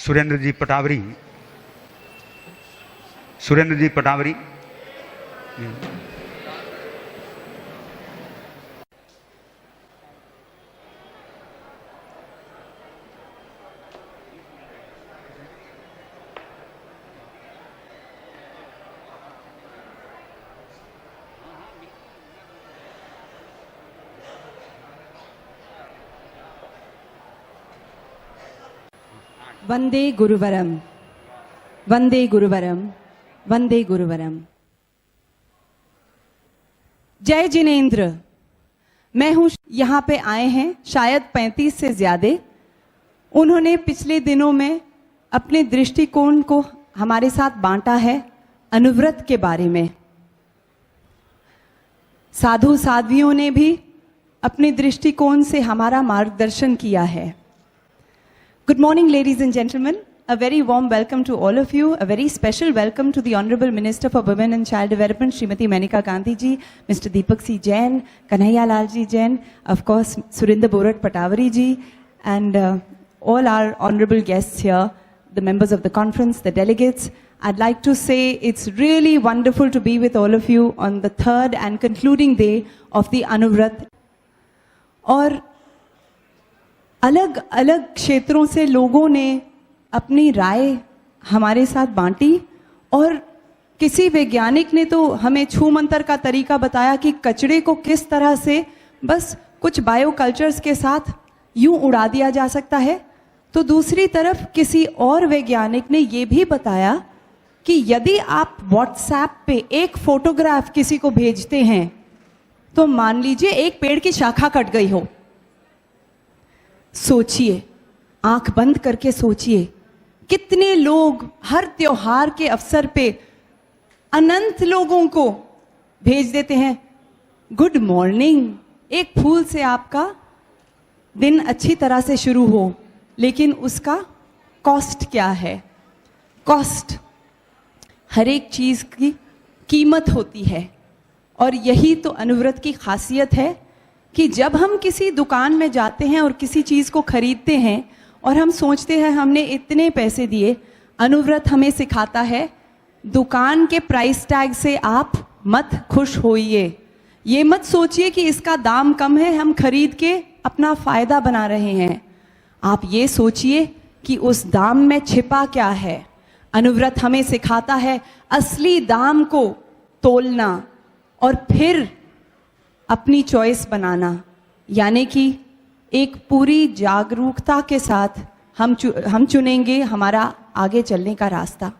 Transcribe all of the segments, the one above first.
सुरेंद्र जी पटावरी, सुरेंद्र जी पटावरी। वंदे गुरुवरम, वंदे गुरुवरम, वंदे गुरुवरम। जय जिनेंद्र। मैं हूं, यहाँ पे आए हैं शायद 35 से ज्यादा। उन्होंने पिछले दिनों में अपने दृष्टिकोण को हमारे साथ बांटा है अनुव्रत के बारे में। साधु साध्वियों ने भी अपने दृष्टिकोण से हमारा मार्गदर्शन किया है। Good morning, ladies and gentlemen. A very warm welcome to all of you. A very special welcome to the Honorable Minister for Women and Child Development, Srimati Maneka Gandhi ji, Mr. Deepak C. Jain, Kanhaiya Lal ji Jain, of course, Surinder Borat Patawari ji, and all our honorable guests here, the members of the conference, the delegates. I'd like to say it's really wonderful to be with all of you on the third and concluding day of the Anuvrat. और अलग अलग क्षेत्रों से लोगों ने अपनी राय हमारे साथ बांटी और किसी वैज्ञानिक ने तो हमें छू मंतर का तरीका बताया कि कचरे को किस तरह से बस कुछ बायोकल्चर्स के साथ यूं उड़ा दिया जा सकता है। तो दूसरी तरफ किसी और वैज्ञानिक ने ये भी बताया कि यदि आप व्हाट्सएप पे एक फोटोग्राफ किसी को भेजते हैं तो मान लीजिए एक पेड़ की शाखा कट गई हो। सोचिए, आंख बंद करके सोचिए, कितने लोग हर त्योहार के अवसर पे अनंत लोगों को भेज देते हैं गुड मॉर्निंग, एक फूल से आपका दिन अच्छी तरह से शुरू हो। लेकिन उसका कॉस्ट क्या है? कॉस्ट, हर एक चीज की कीमत होती है। और यही तो अनुव्रत की खासियत है कि जब हम किसी दुकान में जाते हैं और किसी चीज को खरीदते हैं और हम सोचते हैं हमने इतने पैसे दिए, अनुव्रत हमें सिखाता है दुकान के प्राइस टैग से आप मत खुश होइए। ये मत सोचिए कि इसका दाम कम है, हम खरीद के अपना फायदा बना रहे हैं। आप ये सोचिए कि उस दाम में छिपा क्या है। अनुव्रत हमें सिखाता है असली दाम को तोलना और फिर अपनी चॉइस बनाना, यानी कि एक पूरी जागरूकता के साथ हम चुनेंगे हमारा आगे चलने का रास्ता।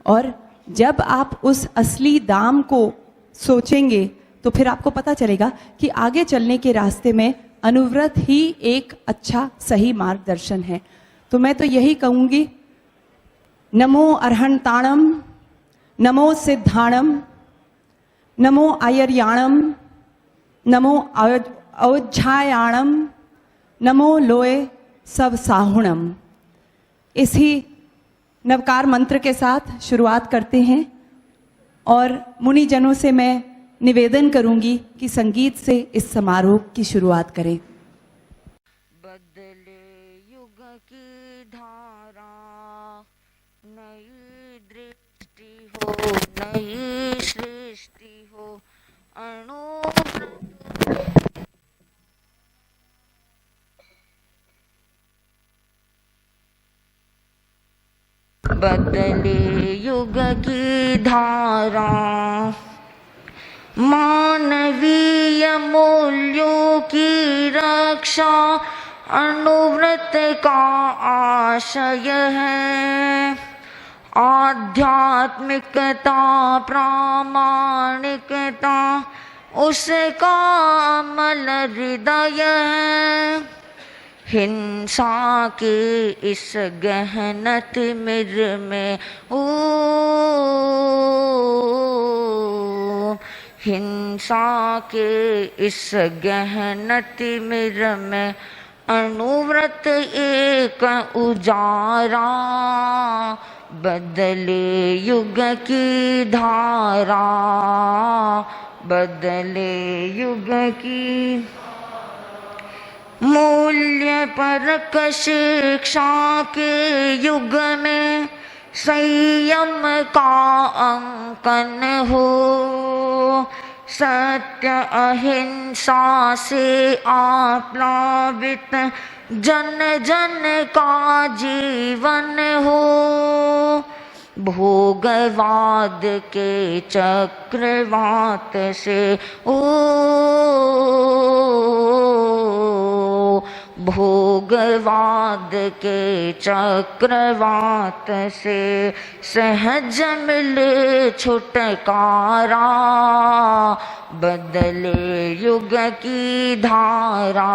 और जब आप उस असली दाम को सोचेंगे तो फिर आपको पता चलेगा कि आगे चलने के रास्ते में अनुव्रत ही एक अच्छा सही मार्गदर्शन है। तो मैं तो यही कहूंगी, नमो अर्हंताणम, नमो सिद्धाणम, नमो आयर्याणम, नमो अवज्झायाणम, नमो लोए सब साहुणम। इसी नवकार मंत्र के साथ शुरुआत करते हैं और मुनिजनों से मैं निवेदन करूंगी कि संगीत से इस समारोह की शुरुआत करें। बदले युग की धारा, नई दृष्टि हो, नई सृष्टि हो, बदले युग की धारा, मानवीय मूल्यों की रक्षा अनुव्रत का आशय है। आध्यात्मिकता, प्रामाणिकता उसका अमल हृदय है। हिंसा के इस गहन तिमिर में हिंसा के इस गहन तिमिर में अनुव्रत एक उजारा, बदले युग की धारा, बदले युग की मूल्य परक शिक्षा के युग में संयम का अंकन हो। सत्य अहिंसा से आप्लावित जन जन का जीवन हो। भोगवाद के चक्रवात से भोगवाद के चक्रवात से सहज मिले छुटकारा, बदले युग की धारा।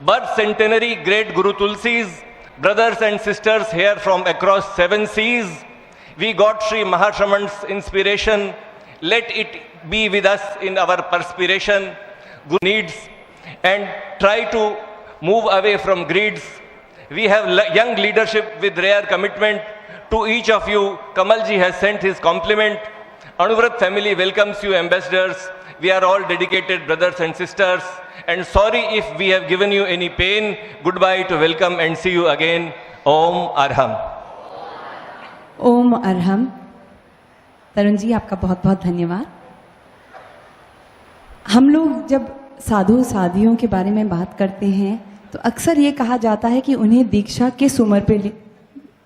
Birth centenary great Guru Tulsi's brothers and sisters here from across 7 seas. We got Sri Mahashraman's inspiration. Let it be with us in our perspiration, good needs, and try to move away from greeds. We have young leadership with rare commitment. To each of you, Kamalji has sent his compliment. Anuvrat family welcomes you, ambassadors. We are all dedicated brothers and sisters. And sorry if we have given you any pain. Goodbye to welcome and see you again. Om Arham. Om Arham. Tarun ji, आपका बहुत बहुत धन्यवाद। हम लोग जब साधु साधियों के बारे में बात करते हैं तो अक्सर ये कहा जाता है कि उन्हें दीक्षा किस उम्र पे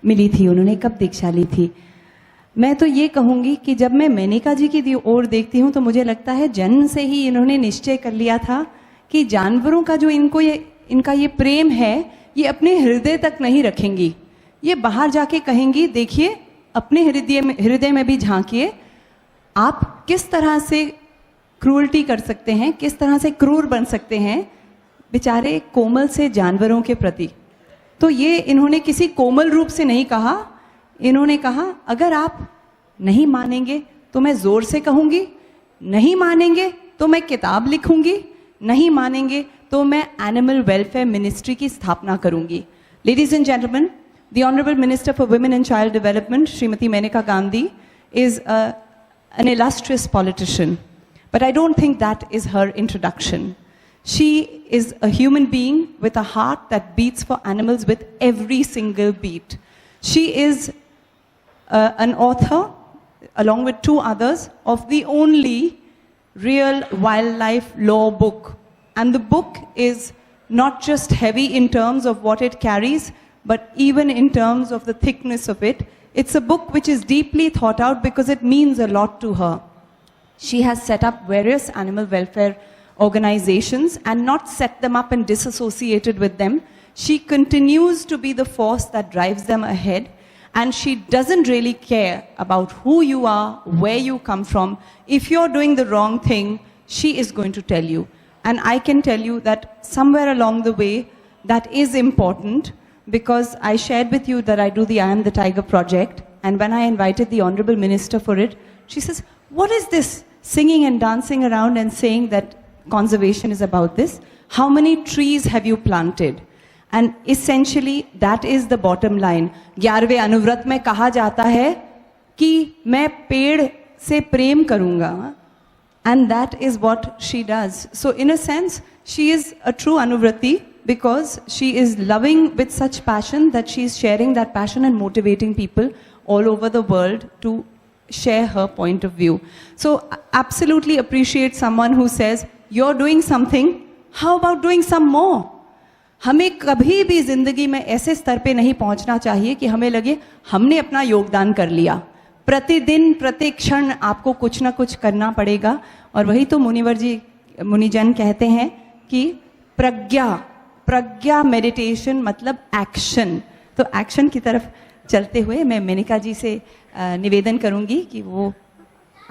मिली थी, उन्होंने कब दीक्षा ली थी। मैं तो ये कहूँगी कि जब मैं मेनका जी की ओर देखती हूँ तो मुझे लगता है जन्म से ही इन्होंने निश्चय कर लिया था कि जानवरों का जो इनका ये प्रेम है ये अपने हृदय तक नहीं रखेंगी, ये बाहर जाके कहेंगी देखिए अपने हृदय में भी झांकिए, आप किस तरह से क्रूरटी कर सकते हैं, किस तरह से क्रूर बन सकते हैं बेचारे कोमल से जानवरों के प्रति। तो ये इन्होंने किसी कोमल रूप से नहीं कहा, इन्होंने कहा अगर आप नहीं मानेंगे तो मैं जोर से कहूंगी, नहीं मानेंगे तो मैं किताब लिखूंगी, नहीं मानेंगे तो मैं एनिमल वेलफेयर मिनिस्ट्री की स्थापना करूंगी। Ladies and gentleman, the Honorable Minister for Women and Child Development, Srimati Menka Gandhi, is an illustrious politician. But I don't think that is her introduction. She is a human being with a heart that beats for animals with every single beat. She is an author, along with 2 others, of the only real wildlife law book. And the book is not just heavy in terms of what it carries, but even in terms of the thickness of it. It's a book which is deeply thought out because it means a lot to her. She has set up various animal welfare organizations and not set them up and disassociated with them. She continues to be the force that drives them ahead, and she doesn't really care about who you are, where you come from. If you're doing the wrong thing, she is going to tell you. And I can tell you that somewhere along the way, that is important, because I shared with you that I do the I Am the Tiger project, and when I invited the Honorable Minister for it, she says, what is this singing and dancing around and saying that conservation is about this? How many trees have you planted? And essentially, that is the bottom line. 11वें अनुव्रत में कहा जाता है कि मैं पेड़ से प्रेम करूंगा. And that is what she does. So in a sense, she is a true Anuvrati because she is loving with such passion that she is sharing that passion and motivating people all over the world to share her point of view. So absolutely appreciate someone who says, you're doing something, how about doing some more? हमें कभी भी जिंदगी में ऐसे स्तर पे नहीं पहुंचना चाहिए कि हमें लगे हमने अपना योगदान कर लिया. प्रतिदिन प्रत्येक क्षण आपको कुछ ना कुछ करना पड़ेगा. और वही तो मुनिजन कहते हैं कि प्रज्ञा मेडिटेशन मतलब एक्शन. तो एक्शन की तरफ चलते हुए मैं मेनका जी से निवेदन करूंगी कि वो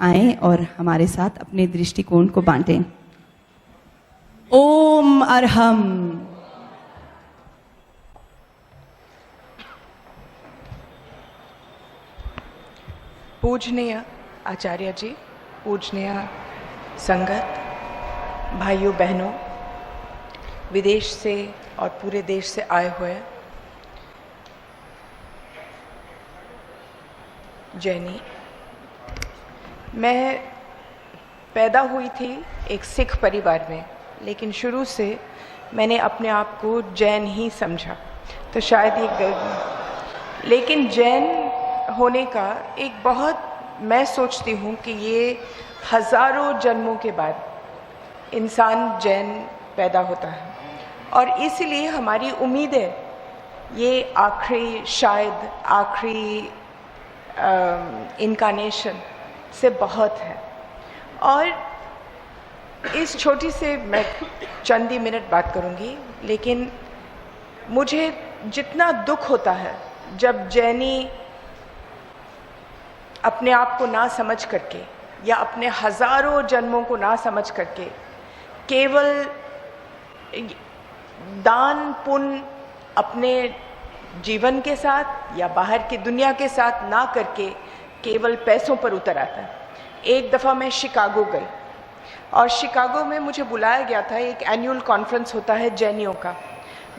आए और हमारे साथ अपने दृष्टिकोण को बांटें. ओम अरहम. पूजनीय आचार्य जी, पूजनीय संगत, भाइयों बहनों, विदेश से और पूरे देश से आए हुए जैनी, मैं पैदा हुई थी एक सिख परिवार में, लेकिन शुरू से मैंने अपने आप को जैन ही समझा. तो शायद ये लेकिन जैन होने का एक बहुत, मैं सोचती हूँ कि ये हज़ारों जन्मों के बाद इंसान जैन पैदा होता है, और इसलिए हमारी उम्मीदें ये आखिरी, शायद आखिरी इनकारनेशन से बहुत है. और इस छोटी से मैं चंद ही मिनट बात करूँगी, लेकिन मुझे जितना दुख होता है जब जैनी अपने आप को ना समझ करके या अपने हज़ारों जन्मों को ना समझ करके केवल दान पुण्य अपने जीवन के साथ या बाहर की दुनिया के साथ ना करके केवल पैसों पर उतर आता है. एक दफ़ा मैं शिकागो गई और शिकागो में मुझे बुलाया गया था. एक एनुअल कॉन्फ्रेंस होता है जैनियों का.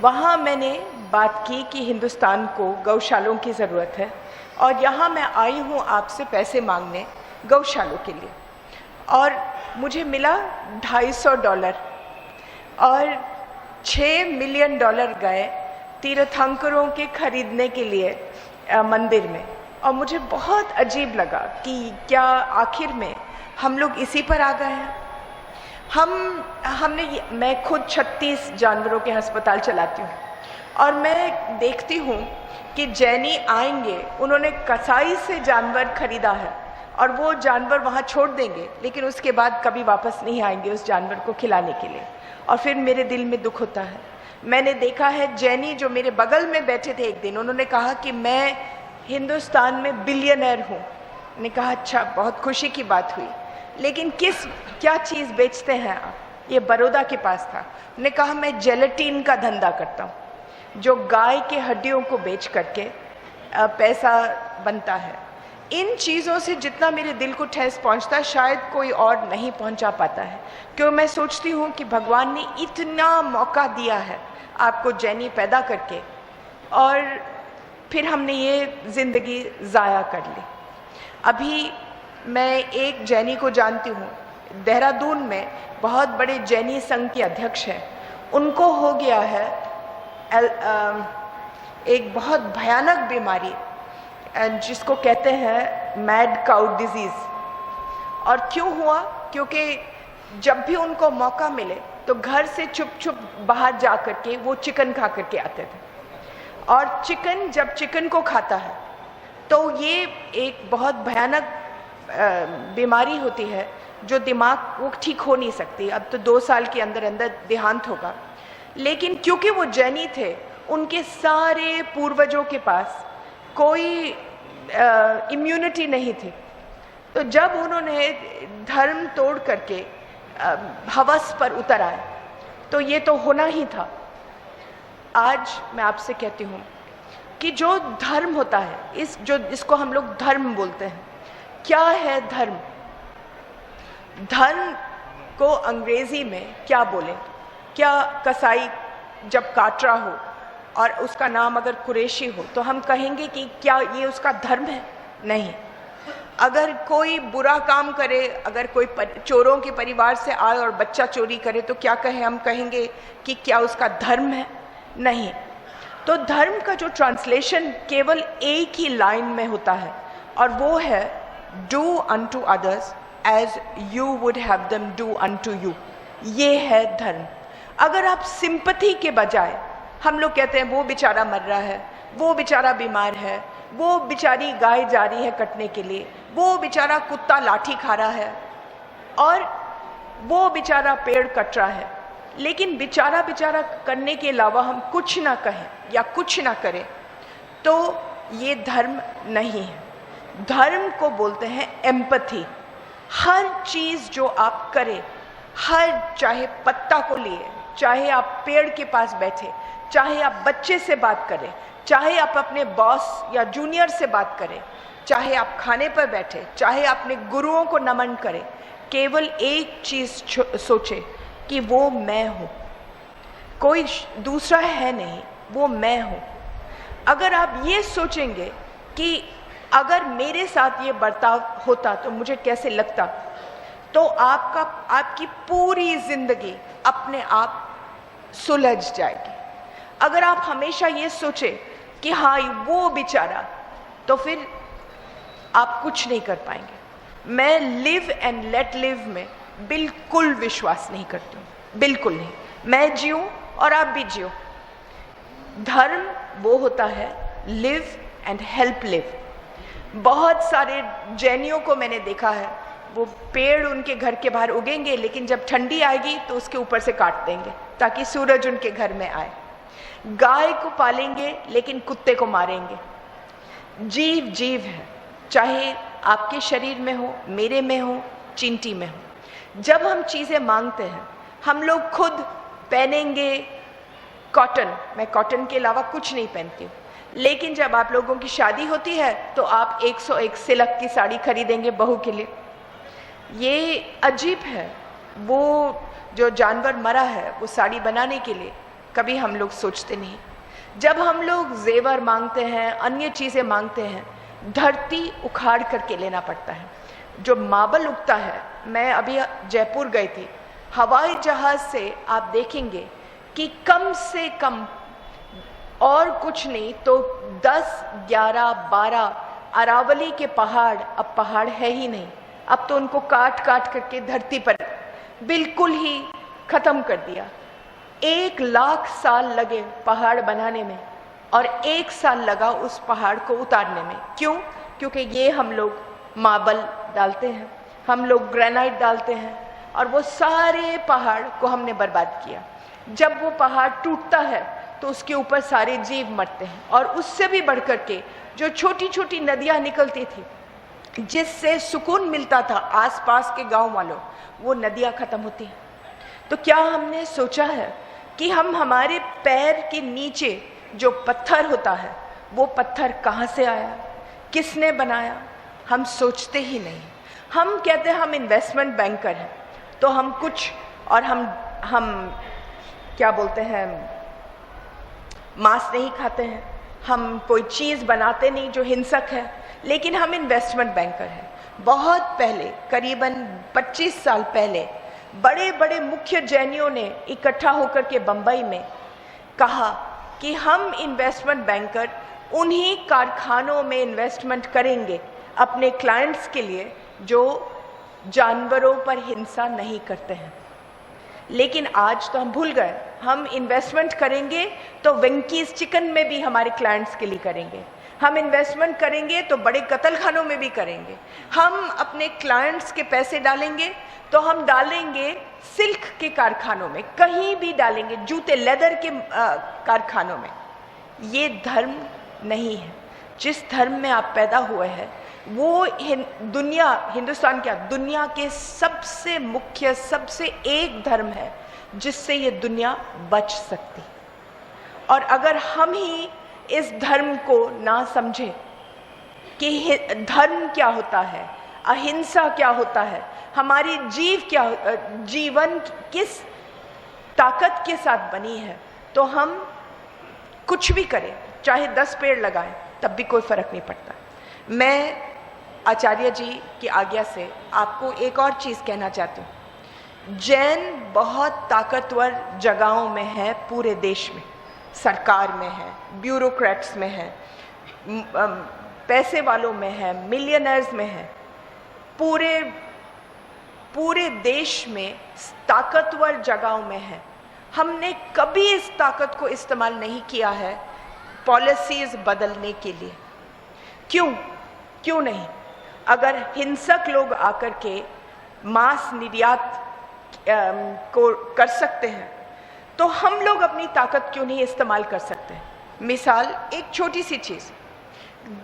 वहाँ मैंने बात की कि हिंदुस्तान को गौशालों की ज़रूरत है और यहाँ मैं आई हूँ आपसे पैसे मांगने गौशालों के लिए. और मुझे मिला $250 और $6 मिलियन गए तीर्थंकरों के खरीदने के लिए मंदिर में. और मुझे बहुत अजीब लगा कि क्या आखिर में हम लोग इसी पर आ गए हैं. मैं खुद 36 जानवरों के अस्पताल चलाती हूँ और मैं देखती हूँ कि जैनी आएंगे, उन्होंने कसाई से जानवर खरीदा है और वो जानवर वहाँ छोड़ देंगे, लेकिन उसके बाद कभी वापस नहीं आएंगे उस जानवर को खिलाने के लिए. और फिर मेरे दिल में दुख होता है. मैंने देखा है जैनी जो मेरे बगल में बैठे थे एक दिन, उन्होंने कहा कि मैं हिंदुस्तान में बिलियनर हूँ. मैंने कहा अच्छा, बहुत खुशी की बात हुई, लेकिन क्या चीज़ बेचते हैं आप? ये बड़ौदा के पास था. उन्होंने कहा मैं जेलेटिन का धंधा करता हूँ, जो गाय के हड्डियों को बेच करके पैसा बनता है. इन चीज़ों से जितना मेरे दिल को ठेस पहुँचता है शायद कोई और नहीं पहुँचा पाता है, क्यों मैं सोचती हूँ कि भगवान ने इतना मौका दिया है आपको जैनी पैदा करके, और फिर हमने ये ज़िंदगी ज़ाया कर ली. अभी मैं एक जैनी को जानती हूँ, देहरादून में बहुत बड़े जैनी संघ के अध्यक्ष हैं. उनको हो गया है एक बहुत भयानक बीमारी जिसको कहते हैं मैड काउ डिजीज़. और क्यों हुआ? क्योंकि जब भी उनको मौका मिले तो घर से छुप छुप बाहर जा कर के वो चिकन खा करके आते थे. और चिकन जब चिकन को खाता है तो ये एक बहुत भयानक बीमारी होती है जो दिमाग वो ठीक हो नहीं सकती। अब तो 2 साल के अंदर अंदर देहांत होगा, लेकिन क्योंकि वो जैनी थे, उनके सारे पूर्वजों के पास कोई इम्यूनिटी नहीं थी। तो जब उन्होंने धर्म तोड़ करके हवस पर उतर आए तो ये तो होना ही था। आज मैं आपसे कहती हूँ कि जो धर्म होता है, इसको हम लोग धर्म बोलते हैं, क्या है धर्म? धर्म को अंग्रेजी में क्या बोले? क्या कसाई जब काट रहा हो और उसका नाम अगर कुरैशी हो तो हम कहेंगे कि क्या ये उसका धर्म है? नहीं। अगर कोई बुरा काम करे, अगर कोई चोरों के परिवार से आए और बच्चा चोरी करे तो क्या कहें? हम कहेंगे कि क्या उसका धर्म है? नहीं। तो धर्म का जो ट्रांसलेशन केवल एक ही लाइन में होता है और वो है do unto others as you would have them do unto you. ये है धर्म। अगर आप सिंपैथी के बजाय हम लोग कहते हैं वो बेचारा मर रहा है, वो बेचारा बीमार है, वो बेचारी गाय जा रही है कटने के लिए, वो बेचारा कुत्ता लाठी खा रहा है और वो बेचारा पेड़ कट रहा है, लेकिन बेचारा बेचारा करने के अलावा हम कुछ ना कहें या कुछ ना करें, तो ये धर्म नहीं है। धर्म को बोलते हैं एम्पैथी। हर चीज़ जो आप करें, चाहे पत्ता को लिए, चाहे आप पेड़ के पास बैठे, चाहे आप बच्चे से बात करें, चाहे आप अपने बॉस या जूनियर से बात करें, चाहे आप खाने पर बैठे, चाहे अपने गुरुओं को नमन करें, केवल एक चीज़ सोचे कि वो मैं हूँ, कोई दूसरा है नहीं, वो मैं हूँ। अगर आप ये सोचेंगे कि अगर मेरे साथ ये बर्ताव होता तो मुझे कैसे लगता, तो आपकी पूरी जिंदगी अपने आप सुलझ जाएगी। अगर आप हमेशा ये सोचे कि हाँ वो बेचारा, तो फिर आप कुछ नहीं कर पाएंगे। मैं लिव एंड लेट लिव में बिल्कुल विश्वास नहीं करती हूँ, बिल्कुल नहीं। मैं जीऊँ और आप भी जियो। धर्म वो होता है लिव एंड हेल्प लिव। बहुत सारे जैनियों को मैंने देखा है, वो पेड़ उनके घर के बाहर उगेंगे, लेकिन जब ठंडी आएगी तो उसके ऊपर से काट देंगे ताकि सूरज उनके घर में आए। गाय को पालेंगे लेकिन कुत्ते को मारेंगे। जीव जीव है, चाहे आपके शरीर में हो, मेरे में हो, चींटी में हो। जब हम चीज़ें मांगते हैं, हम लोग खुद पहनेंगे कॉटन, मैं कॉटन के अलावा कुछ नहीं पहनती हूँ, लेकिन जब आप लोगों की शादी होती है तो आप 101 सिल्क की साड़ी खरीदेंगे बहू के लिए। ये अजीब है। वो जो जानवर मरा है वो साड़ी बनाने के लिए कभी हम लोग सोचते नहीं। जब हम लोग जेवर मांगते हैं, अन्य चीज़ें मांगते हैं, धरती उखाड़ करके लेना पड़ता है। जो मार्बल उगता है, मैं अभी जयपुर गई थी, हवाई जहाज़ से आप देखेंगे कि कम से कम और कुछ नहीं तो 10, 11, 12 अरावली के पहाड़ अब पहाड़ है ही नहीं। अब तो उनको काट काट करके धरती पर बिल्कुल ही ख़त्म कर दिया। 1 लाख साल लगे पहाड़ बनाने में और 1 साल लगा उस पहाड़ को उतारने में। क्यों? क्योंकि ये हम लोग मार्बल डालते हैं, हम लोग ग्रेनाइट डालते हैं और वो सारे पहाड़ को हमने बर्बाद किया। जब वो पहाड़ टूटता है तो उसके ऊपर सारे जीव मरते हैं। और उससे भी बढ़कर के जो छोटी छोटी नदियाँ निकलती थी, जिससे सुकून मिलता था आसपास के गांव वालों, वो नदियाँ ख़त्म होती हैं। तो क्या हमने सोचा है कि हम हमारे पैर के नीचे जो पत्थर होता है, वो पत्थर कहाँ से आया, किसने बनाया? हम सोचते ही नहीं। हम कहते हैं हम इन्वेस्टमेंट बैंकर हैं, तो हम कुछ और हम क्या बोलते हैं, मांस नहीं खाते हैं, हम कोई चीज़ बनाते नहीं जो हिंसक है, लेकिन हम इन्वेस्टमेंट बैंकर हैं। बहुत पहले, करीबन 25 साल पहले, बड़े बड़े मुख्य जैनियों ने इकट्ठा होकर के बंबई में कहा कि हम इन्वेस्टमेंट बैंकर उन्हीं कारखानों में इन्वेस्टमेंट करेंगे अपने क्लाइंट्स के लिए जो जानवरों पर हिंसा नहीं करते हैं। लेकिन आज तो हम भूल गए, हम इन्वेस्टमेंट करेंगे तो वेंकीज चिकन में भी हमारे क्लाइंट्स के लिए करेंगे, हम इन्वेस्टमेंट करेंगे तो बड़े कत्लखानों में भी करेंगे। हम अपने क्लाइंट्स के पैसे डालेंगे तो हम डालेंगे सिल्क के कारखानों में, कहीं भी डालेंगे, जूते लेदर के कारखानों में। ये धर्म नहीं है। जिस धर्म में आप पैदा हुए हैं वो हिंदुस्तान क्या, दुनिया के सबसे मुख्य, सबसे एक धर्म है जिससे ये दुनिया बच सकती। और अगर हम ही इस धर्म को ना समझें कि धर्म क्या होता है, अहिंसा क्या होता है, हमारी जीवन किस ताकत के साथ बनी है, तो हम कुछ भी करें, चाहे 10 पेड़ लगाएं, तब भी कोई फर्क नहीं पड़ता। मैं आचार्य जी की आज्ञा से आपको एक और चीज कहना चाहती हूँ। जैन बहुत ताकतवर जगहों में है पूरे देश में, सरकार में है, ब्यूरोक्रेट्स में है, पैसे वालों में है, मिलियनर्स में है, पूरे देश में ताकतवर जगहों में है। हमने कभी इस ताकत को इस्तेमाल नहीं किया है पॉलिसीज बदलने के लिए। क्यों नहीं? अगर हिंसक लोग आकर के मांस निर्यात को कर सकते हैं तो हम लोग अपनी ताकत क्यों नहीं इस्तेमाल कर सकते? मिसाल, एक छोटी सी चीज,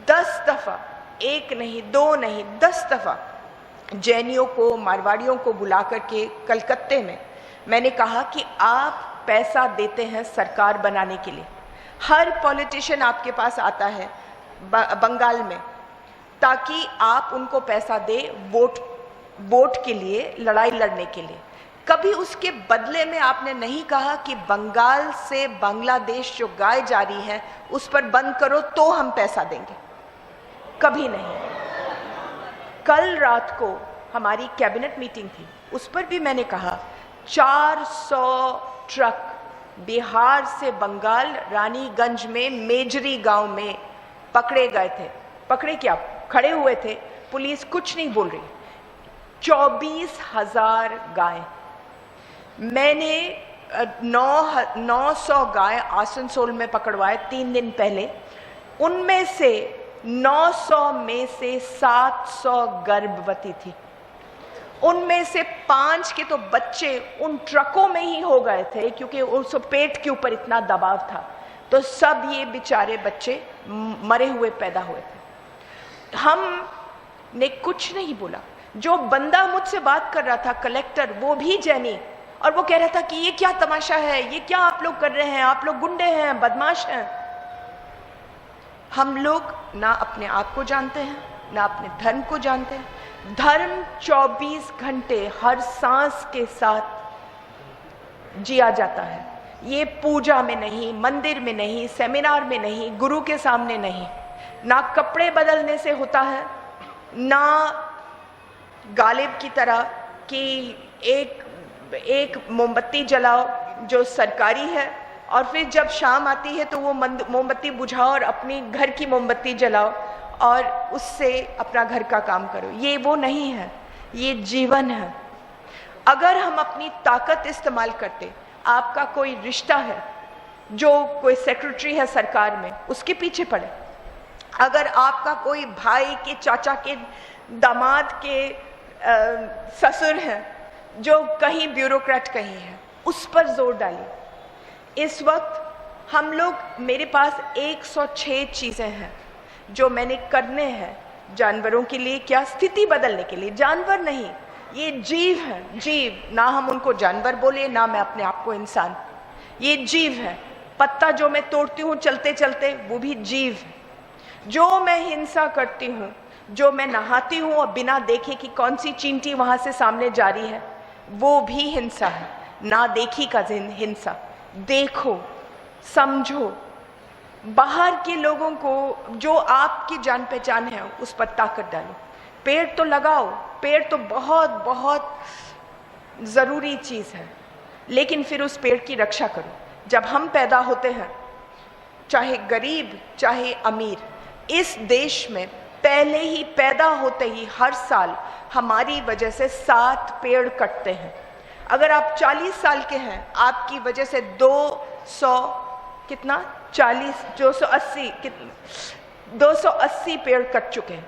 10 दफा, 1 नहीं 2 नहीं 10 दफा जैनियों को, मारवाड़ियों को बुला करके कलकत्ते में मैंने कहा कि आप पैसा देते हैं सरकार बनाने के लिए। हर पॉलिटिशियन आपके पास आता है बंगाल में ताकि आप उनको पैसा दे वोट के लिए, लड़ाई लड़ने के लिए। कभी उसके बदले में आपने नहीं कहा कि बंगाल से बांग्लादेश जो गाय जा रही है उस पर बंद करो तो हम पैसा देंगे। कभी नहीं। कल रात को हमारी कैबिनेट मीटिंग थी, उस पर भी मैंने कहा 400 ट्रक बिहार से बंगाल, रानीगंज में मेजरी गांव में पकड़े गए थे। पकड़े क्या? खड़े हुए थे, पुलिस कुछ नहीं बोल रही। 24,000 गाय। मैंने 900 गाय आसनसोल में पकड़वाए 3 दिन पहले। उनमें से 900 में से 700 गर्भवती थी। उनमें से 5 के तो बच्चे उन ट्रकों में ही हो गए थे क्योंकि उस पेट के ऊपर इतना दबाव था। तो सब ये बेचारे बच्चे मरे हुए पैदा हुए थे। हमने कुछ नहीं बोला। जो बंदा मुझसे बात कर रहा था, कलेक्टर, वो भी जैनी, और वो कह रहा था कि ये क्या तमाशा है, ये क्या आप लोग कर रहे हैं, आप लोग गुंडे हैं, बदमाश हैं। हम लोग ना अपने आप को जानते हैं, ना अपने धर्म को जानते हैं। धर्म 24 घंटे हर सांस के साथ जिया जाता है। ये पूजा में नहीं, मंदिर में नहीं, सेमिनार में नहीं, गुरु के सामने नहीं, ना कपड़े बदलने से होता है, ना गालिब की तरह कि एक मोमबत्ती जलाओ जो सरकारी है और फिर जब शाम आती है तो वो मोमबत्ती बुझाओ और अपनी घर की मोमबत्ती जलाओ और उससे अपना घर का काम करो। ये वो नहीं है, ये जीवन है। अगर हम अपनी ताकत इस्तेमाल करते, आपका कोई रिश्ता है, जो कोई सेक्रेटरी है सरकार में, उसके पीछे पड़े। अगर आपका कोई भाई के, चाचा के, दामाद के ससुर हैं जो कहीं ब्यूरोक्रेट कहीं है, उस पर जोर डालिए। इस वक्त हम लोग, मेरे पास 106 चीजें हैं जो मैंने करने हैं जानवरों के लिए। क्या? स्थिति बदलने के लिए। जानवर नहीं, ये जीव है, जीव। ना हम उनको जानवर बोले, ना मैं अपने आप को इंसान। ये जीव है। पत्ता जो मैं तोड़ती हूँ चलते चलते, वो भी जीव है। जो मैं हिंसा करती हूँ, जो मैं नहाती हूँ और बिना देखे कि कौन सी चींटी वहां से सामने जा रही है, वो भी हिंसा है। ना देखी का हिंसा। देखो, समझो, बाहर के लोगों को, जो आपकी जान पहचान है, उस पर ताकत डालो। पेड़ तो लगाओ, पेड़ तो बहुत बहुत जरूरी चीज है, लेकिन फिर उस पेड़ की रक्षा करो। जब हम पैदा होते हैं, चाहे गरीब चाहे अमीर, इस देश में पहले ही पैदा होते ही हर साल हमारी वजह से 7 पेड़ कटते हैं। अगर आप 40 साल के हैं, आपकी वजह से 280 कितना 280 पेड़ कट चुके हैं।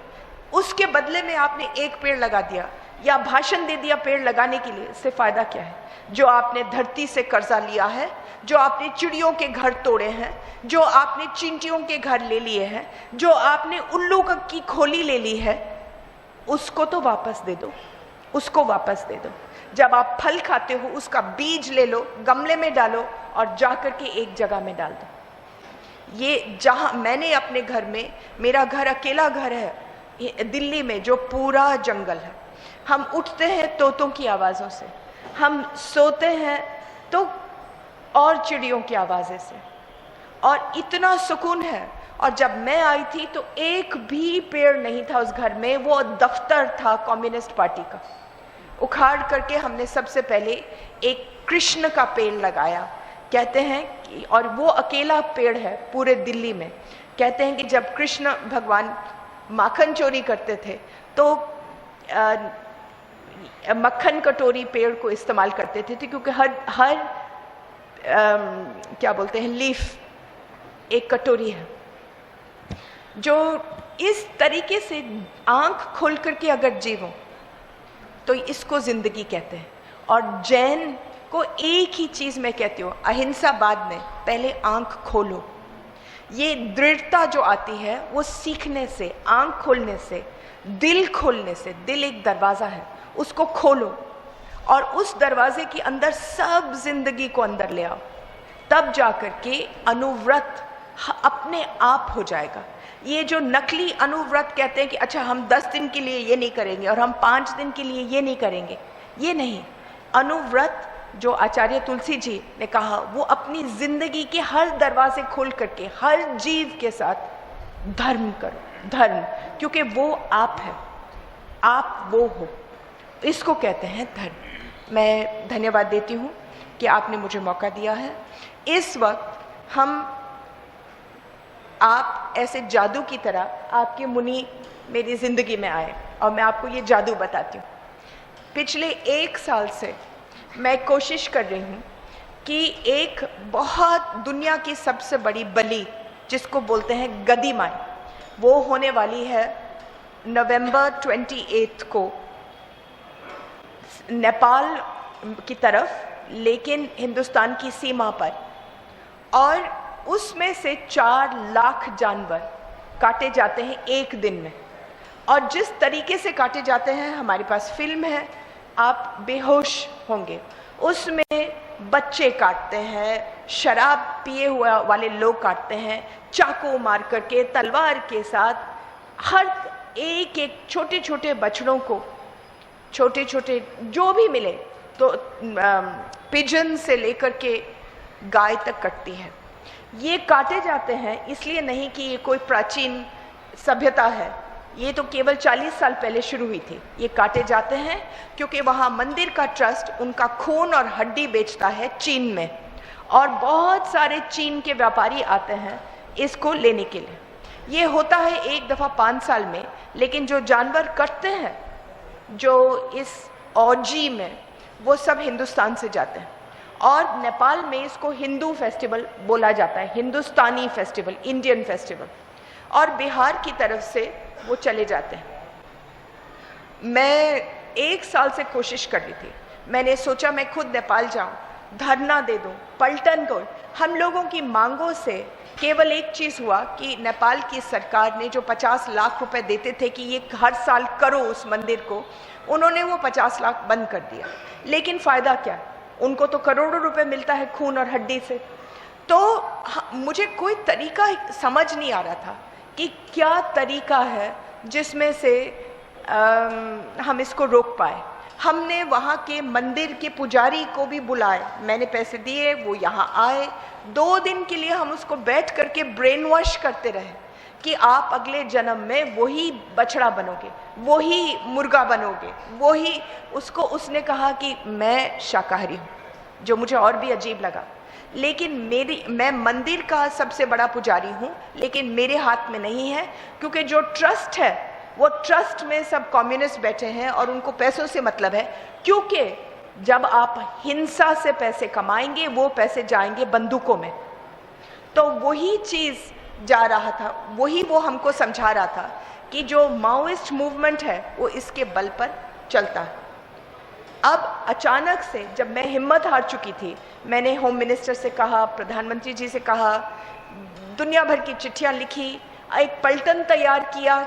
उसके बदले में आपने एक पेड़ लगा दिया या भाषण दे दिया पेड़ लगाने के लिए, इससे फायदा क्या है? जो आपने धरती से कर्जा लिया है, जो आपने चिड़ियों के घर तोड़े हैं, जो आपने चींटियों के घर ले लिए हैं, जो आपने उल्लू की खोली ले ली है, उसको तो वापस दे दो, उसको वापस दे दो। जब आप फल खाते हो उसका बीज ले लो, गमले में डालो और जाकर के एक जगह में डाल दो। ये जहां मैंने अपने घर में, मेरा घर अकेला घर है दिल्ली में जो पूरा जंगल है, हम उठते हैं तोतों की आवाज़ों से, हम सोते हैं तो और चिड़ियों की आवाज़ें से, और इतना सुकून है। और जब मैं आई थी तो एक भी पेड़ नहीं था उस घर में, वो दफ्तर था कम्युनिस्ट पार्टी का। उखाड़ करके हमने सबसे पहले एक कृष्ण का पेड़ लगाया। कहते हैं कि, और वो अकेला पेड़ है पूरे दिल्ली में, कहते हैं कि जब कृष्ण भगवान माखन चोरी करते थे तो मक्खन कटोरी पेड़ को इस्तेमाल करते थे, क्योंकि हर क्या बोलते हैं, लीफ एक कटोरी है। जो इस तरीके से आंख खोल करके अगर जीवो तो इसको जिंदगी कहते हैं। और जैन को एक ही चीज मैं कहती हूँ, अहिंसा बाद में, पहले आंख खोलो। ये दृढ़ता जो आती है वो सीखने से, आंख खोलने से, दिल खोलने से। दिल एक दरवाजा है, उसको खोलो और उस दरवाजे के अंदर सब जिंदगी को अंदर ले आओ, तब जाकर के अनुव्रत अपने आप हो जाएगा। ये जो नकली अनुव्रत कहते हैं कि अच्छा हम 10 दिन के लिए ये नहीं करेंगे और हम 5 दिन के लिए ये नहीं करेंगे, ये नहीं। अनुव्रत जो आचार्य तुलसी जी ने कहा, वो अपनी जिंदगी के हर दरवाजे खोल करके हर जीव के साथ धर्म करो, धर्म, क्योंकि वो आप है, आप वो हो, इसको कहते हैं धर्म। मैं धन्यवाद देती हूँ कि आपने मुझे मौका दिया है। इस वक्त आप ऐसे जादू की तरह, आपके मुनि मेरी जिंदगी में आए और मैं आपको ये जादू बताती हूँ। पिछले 1 साल से मैं कोशिश कर रही हूँ कि एक बहुत दुनिया की सबसे बड़ी बलि, जिसको बोलते हैं गदी माई, वो होने वाली है नवंबर 28 को नेपाल की तरफ, लेकिन हिंदुस्तान की सीमा पर। और उसमें से 4 लाख जानवर काटे जाते हैं एक दिन में। और जिस तरीके से काटे जाते हैं, हमारे पास फिल्म है, आप बेहोश होंगे। उसमें बच्चे काटते हैं, शराब पिए हुए वाले लोग काटते हैं, चाकू मार करके, तलवार के साथ, हर एक छोटे छोटे बछड़ों को, छोटे छोटे जो भी मिले, तो पिजन से लेकर के गाय तक कटती है। ये काटे जाते हैं इसलिए नहीं कि ये कोई प्राचीन सभ्यता है, ये तो केवल 40 साल पहले शुरू हुई थी। ये काटे जाते हैं क्योंकि वहाँ मंदिर का ट्रस्ट उनका खून और हड्डी बेचता है चीन में, और बहुत सारे चीन के व्यापारी आते हैं इसको लेने के लिए। ये होता है एक दफ़ा 5 साल में, लेकिन जो जानवर कटते हैं जो इस औजी में, वो सब हिंदुस्तान से जाते हैं। और नेपाल में इसको हिंदू फेस्टिवल बोला जाता है, हिंदुस्तानी फेस्टिवल, इंडियन फेस्टिवल। और बिहार की तरफ से वो चले जाते हैं। मैं 1 साल से कोशिश कर रही थी, मैंने सोचा मैं खुद नेपाल जाऊं, धरना दे दूं, पलटन को। हम लोगों की मांगों से केवल एक चीज़ हुआ कि नेपाल की सरकार ने जो 50 लाख रुपए देते थे कि ये हर साल करो उस मंदिर को, उन्होंने वो 50 लाख बंद कर दिया। लेकिन फ़ायदा क्या, उनको तो करोड़ों रुपए मिलता है खून और हड्डी से। तो मुझे कोई तरीका समझ नहीं आ रहा था कि क्या तरीका है जिसमें से हम इसको रोक पाए। हमने वहाँ के मंदिर के पुजारी को भी बुलाए, मैंने पैसे दिए, वो यहाँ आए। 2 दिन के लिए हम उसको बैठ करके ब्रेन वॉश करते रहे कि आप अगले जन्म में वही बछड़ा बनोगे, वही मुर्गा बनोगे, वही। उसने कहा कि मैं शाकाहारी हूँ, जो मुझे और भी अजीब लगा। लेकिन मैं मंदिर का सबसे बड़ा पुजारी हूँ, लेकिन मेरे हाथ में नहीं है, क्योंकि जो ट्रस्ट है वो ट्रस्ट में सब कम्युनिस्ट बैठे हैं और उनको पैसों से मतलब है। क्योंकि जब आप हिंसा से पैसे कमाएंगे, वो पैसे जाएंगे बंदूकों में। तो वही चीज़ जा रहा था, वही वो हमको समझा रहा था कि जो माओइस्ट मूवमेंट है वो इसके बल पर चलता है। अब अचानक से जब मैं हिम्मत हार चुकी थी, मैंने होम मिनिस्टर से कहा, प्रधानमंत्री जी से कहा, दुनिया भर की चिट्ठियां लिखी, एक पलटन तैयार किया,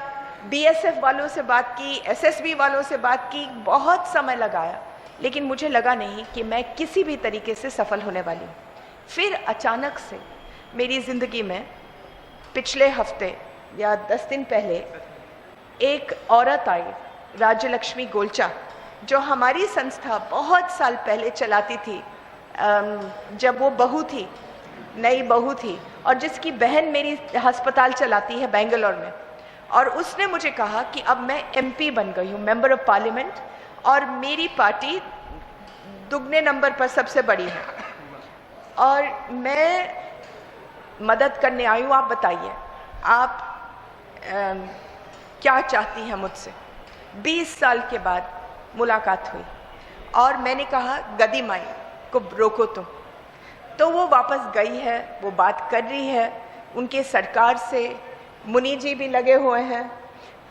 बीएसएफ वालों से बात की, एसएसबी वालों से बात की, बहुत समय लगाया, लेकिन मुझे लगा नहीं कि मैं किसी भी तरीके से सफल होने वाली हूँ। फिर अचानक से मेरी ज़िंदगी में पिछले हफ्ते या 10 दिन पहले एक औरत आई, राज्यलक्ष्मी गोलचा, जो हमारी संस्था बहुत साल पहले चलाती थी, जब वो बहू थी, नई बहू थी, और जिसकी बहन मेरी अस्पताल चलाती है बेंगलोर में। और उसने मुझे कहा कि अब मैं एमपी बन गई हूँ, मेंबर ऑफ पार्लियामेंट, और मेरी पार्टी दुगने नंबर पर सबसे बड़ी है और मैं मदद करने आई हूँ। आप बताइए, आप क्या चाहती हैं मुझसे? 20 साल के बाद मुलाकात हुई और मैंने कहा गदी माई को रोको तो वो वापस गई है, वो बात कर रही है, उनके सरकार से मुनि जी भी लगे हुए हैं।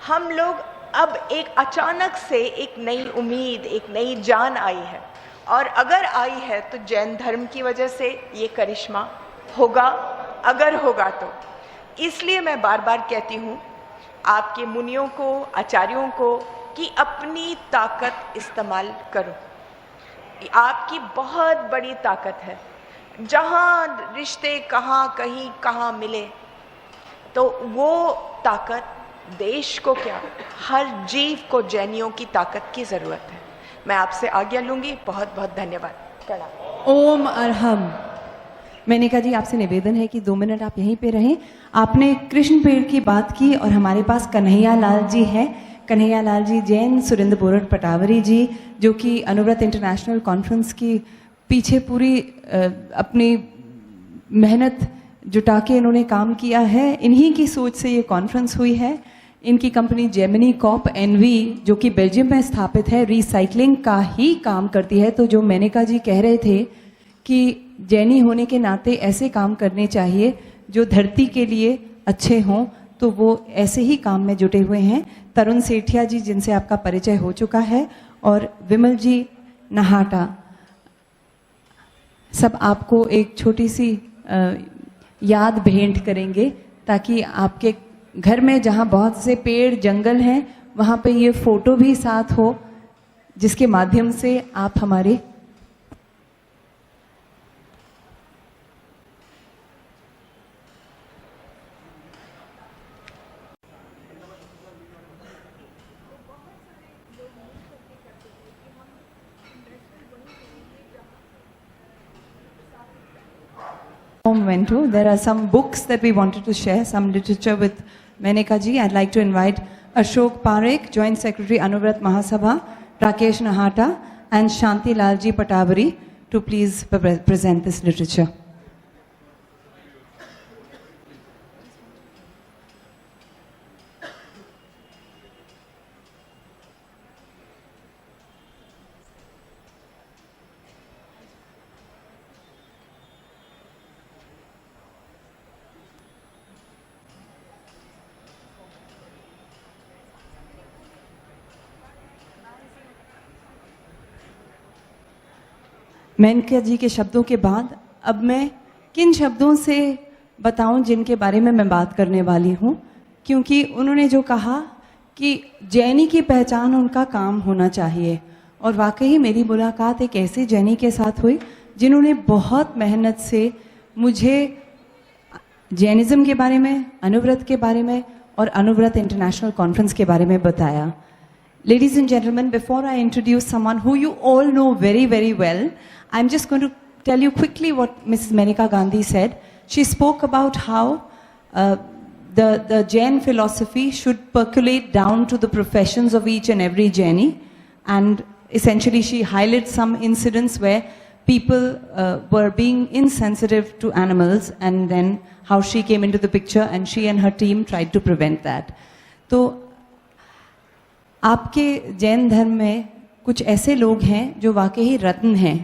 हम लोग अब एक अचानक से एक नई उम्मीद, एक नई जान आई है, और अगर आई है तो जैन धर्म की वजह से ये करिश्मा होगा, अगर होगा तो। इसलिए मैं बार बार कहती हूँ आपके मुनियों को, आचार्यों को, कि अपनी ताकत इस्तेमाल करो। आपकी बहुत बड़ी ताकत है। जहाँ रिश्ते कहाँ मिले, तो वो ताकत देश को क्या, हर जीव को जैनियों की ताकत की ज़रूरत है। मैं आपसे आज्ञा लूँगी। बहुत बहुत धन्यवाद। प्रणाम। ओम अरहम। मेनका जी, आपसे निवेदन है कि 2 मिनट आप यहीं पे रहें। आपने कृष्ण पेड़ की बात की और हमारे पास कन्हैया लाल जी हैं। कन्हैया लाल जी जैन, सुरेंद्र बोरट पटावरी जी, जो कि अनुव्रत इंटरनेशनल कॉन्फ्रेंस की पीछे पूरी अपनी मेहनत जुटा के इन्होंने काम किया है। इन्हीं की सोच से ये कॉन्फ्रेंस हुई है। इनकी कंपनी जेमिनी कॉप एनवी, जो कि बेल्जियम में स्थापित है, रिसाइकलिंग का ही काम करती है। तो जो मेनका जी कह रहे थे कि जैनी होने के नाते ऐसे काम करने चाहिए जो धरती के लिए अच्छे हों, तो वो ऐसे ही काम में जुटे हुए हैं। तरुण सेठिया जी, जिनसे आपका परिचय हो चुका है, और विमल जी नहाटा, सब आपको एक छोटी सी याद भेंट करेंगे, ताकि आपके घर में जहाँ बहुत से पेड़ जंगल हैं, वहाँ पे ये फोटो भी साथ हो, जिसके माध्यम से आप हमारे Momento. There are some books that we wanted to share, some literature with Meneka ji. I'd like to invite Ashok Parekh, Joint Secretary Anuvrat Mahasabha, Rakesh Nahata, and Shanti Lalji Patavari to please present this literature. Maneka जी के शब्दों के बाद अब मैं किन शब्दों से बताऊं जिनके बारे में मैं बात करने वाली हूं, क्योंकि उन्होंने जो कहा कि जैनी की पहचान उनका काम होना चाहिए, और वाकई मेरी मुलाकात एक ऐसे जैनी के साथ हुई जिन्होंने बहुत मेहनत से मुझे जैनिज्म के बारे में, अनुव्रत के बारे में और अनुव्रत इंटरनेशनल कॉन्फ्रेंस के बारे में बताया। Ladies and gentlemen, before I introduce someone who you all know very, very well, I'm just going to tell you quickly what Mrs. Meneka Gandhi said. She spoke about how the Jain philosophy should percolate down to the professions of each and every Jaini, and essentially she highlighted some incidents where people were being insensitive to animals, and then how she came into the picture and she and her team tried to prevent that. तो आपके जैन धर्म में कुछ ऐसे लोग हैं जो वाकई रत्न हैं,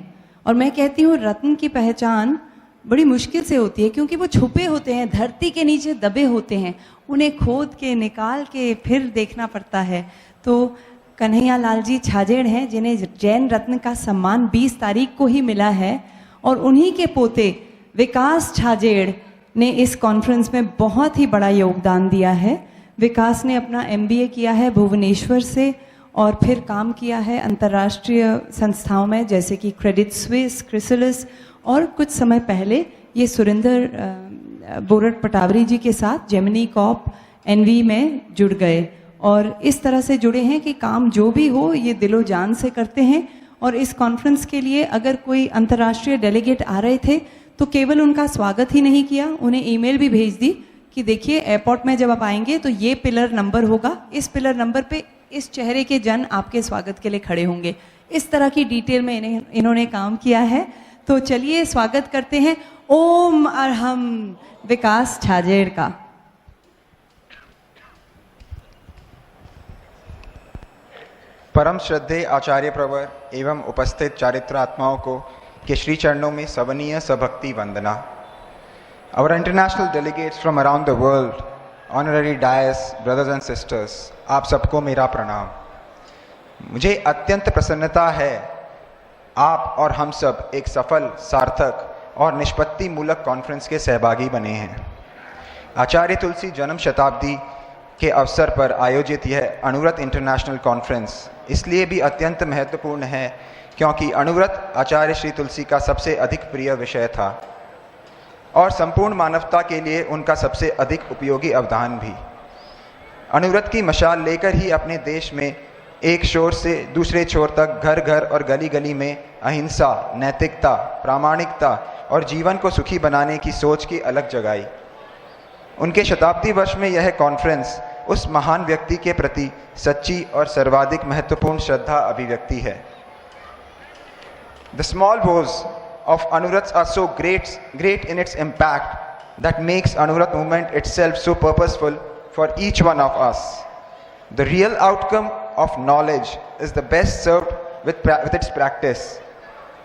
और मैं कहती हूँ रत्न की पहचान बड़ी मुश्किल से होती है, क्योंकि वो छुपे होते हैं, धरती के नीचे दबे होते हैं, उन्हें खोद के निकाल के फिर देखना पड़ता है। तो कन्हैया लाल जी छाजेड़ हैं, जिन्हें जैन रत्न का सम्मान 20 तारीख को ही मिला है, और उन्हीं के पोते विकास छाजेड़ ने इस कॉन्फ्रेंस में बहुत ही बड़ा योगदान दिया है। विकास ने अपना MBA किया है भुवनेश्वर से, और फिर काम किया है अंतर्राष्ट्रीय संस्थाओं में, जैसे कि क्रेडिट स्विस, क्रिसलिस, और कुछ समय पहले ये सुरेंद्र बोरट पटावरी जी के साथ जेमिनी कॉप NV में जुड़ गए, और इस तरह से जुड़े हैं कि काम जो भी हो ये दिलो जान से करते हैं। और इस कॉन्फ्रेंस के लिए अगर कोई अंतर्राष्ट्रीय डेलीगेट आ रहे थे तो केवल उनका स्वागत ही नहीं किया, उन्हें ईमेल भी भेज दी कि देखिए एयरपोर्ट में जब आप आएंगे तो ये पिलर नंबर होगा, इस पिलर नंबर पे इस चेहरे के जन आपके स्वागत के लिए खड़े होंगे। इस तरह की डिटेल में इन्होंने काम किया है। तो चलिए स्वागत करते हैं ओम अरहम विकास छाजेड़ का। परम श्रद्धेय आचार्य प्रवर एवं उपस्थित चारित्र आत्माओं को के श्री चरणों में सवनीय सभक्ति वंदना। Our international delegates from around the world, honorary dais, brothers and sisters, आप सबको मेरा प्रणाम। मुझे अत्यंत प्रसन्नता है आप और हम सब एक सफल, सार्थक और निष्पत्ति मूलक कॉन्फ्रेंस के सहभागी बने हैं। आचार्य तुलसी जन्म शताब्दी के अवसर पर आयोजित यह अणुव्रत इंटरनेशनल कॉन्फ्रेंस इसलिए भी अत्यंत महत्वपूर्ण है क्योंकि अणुव्रत आचार्य श्री तुलसी का सबसे अधिक प्रिय विषय था और संपूर्ण मानवता के लिए उनका सबसे अधिक उपयोगी अवदान भी। अणुव्रत की मशाल लेकर ही अपने देश में एक छोर से दूसरे छोर तक, घर घर और गली गली में अहिंसा, नैतिकता, प्रामाणिकता और जीवन को सुखी बनाने की सोच की अलग जगाई। उनके शताब्दी वर्ष में यह कॉन्फ्रेंस उस महान व्यक्ति के प्रति सच्ची और सर्वाधिक महत्वपूर्ण श्रद्धा अभिव्यक्ति है। The small woes of Anuvrats are so great in its impact that makes Anuvrat movement itself so purposeful for each one of us. The real outcome of knowledge is the best served with its practice.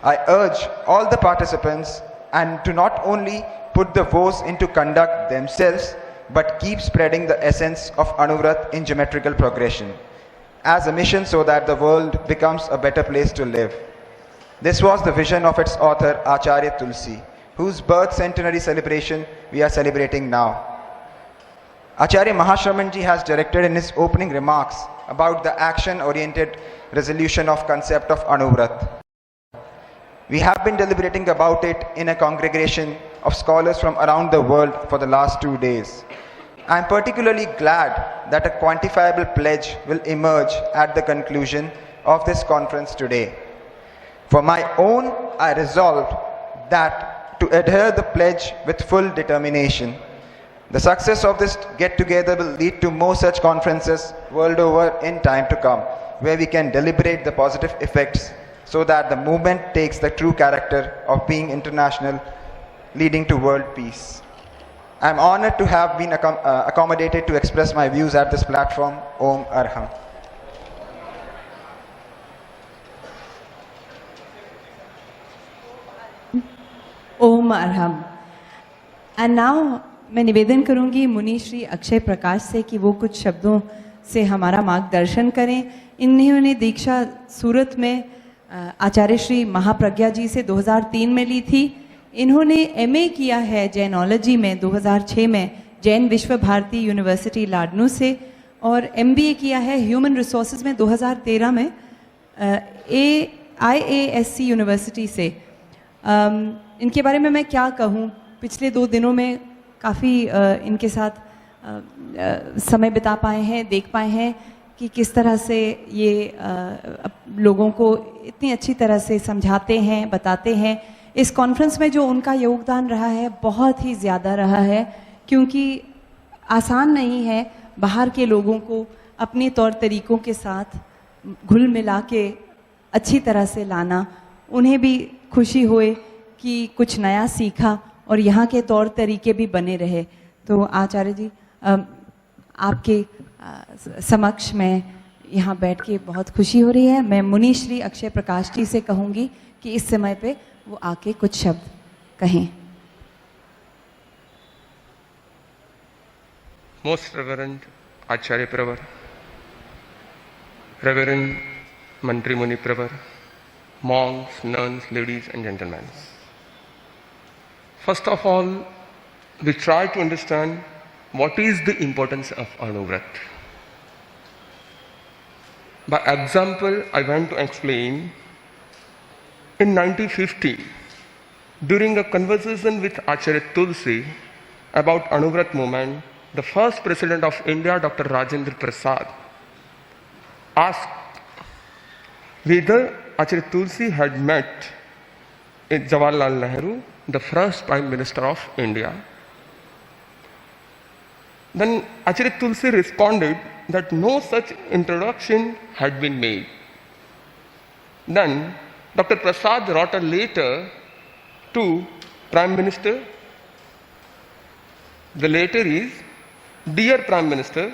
I urge all the participants and to not only put the vows into conduct themselves, but keep spreading the essence of Anuvrat in geometrical progression as a mission so that the world becomes a better place to live. This was the vision of its author Acharya Tulsi, whose birth centenary celebration we are celebrating now. Acharya Mahashramanji has directed in his opening remarks about the action-oriented resolution of concept of Anuvrat. We have been deliberating about it in a congregation of scholars from around the world for the last 2 days. I am particularly glad that a quantifiable pledge will emerge at the conclusion of this conference today. For my own, I resolved that to adhere the pledge with full determination. The success of this get-together will lead to more such conferences world over in time to come, where we can deliberate the positive effects so that the movement takes the true character of being international, leading to world peace. I am honored to have been accommodated to express my views at this platform. Om Arham. Om Arham. And now मैं निवेदन करूंगी मुनि श्री अक्षय प्रकाश से कि वो कुछ शब्दों से हमारा मार्गदर्शन करें। इन्होंने दीक्षा सूरत में आचार्य श्री महाप्रज्ञा जी से 2003 में ली थी। इन्होंने MA किया है जैनोलॉजी में 2006 में जैन विश्व भारती यूनिवर्सिटी लाडनू से, और MBA किया है ह्यूमन रिसोर्सेज में 2013 में IASC यूनिवर्सिटी से। इनके बारे में मैं क्या कहूँ, पिछले 2 दिनों में काफ़ी इनके साथ समय बिता पाए हैं, देख पाए हैं कि किस तरह से ये लोगों को इतनी अच्छी तरह से समझाते हैं, बताते हैं। इस कॉन्फ्रेंस में जो उनका योगदान रहा है बहुत ही ज़्यादा रहा है, क्योंकि आसान नहीं है बाहर के लोगों को अपने तौर तरीक़ों के साथ घुल मिला के अच्छी तरह से लाना। उन्हें भी खुशी होए कि कुछ नया सीखा और यहाँ के तौर तरीके भी बने रहे। तो आचार्य जी, आपके समक्ष में यहाँ बैठ के बहुत खुशी हो रही है। मैं मुनि श्री अक्षय प्रकाश जी से कहूँगी कि इस समय पे वो आके कुछ शब्द कहें। Most Reverend Acharya Pravar, Reverend Mantri Muni Pravar, monks, nuns, ladies and gentlemen. First of all, we try to understand what is the importance of Anuvrat. By example, I want to explain. In 1950, during a conversation with Acharya Tulsi about Anuvrat movement, the first president of India, Dr. Rajendra Prasad, asked whether Acharya Tulsi had met Jawaharlal Nehru, the first Prime Minister of India. Then Acharya Tulsi responded that no such introduction had been made. Then Dr. Prasad wrote a letter to Prime Minister. The letter is, Dear Prime Minister,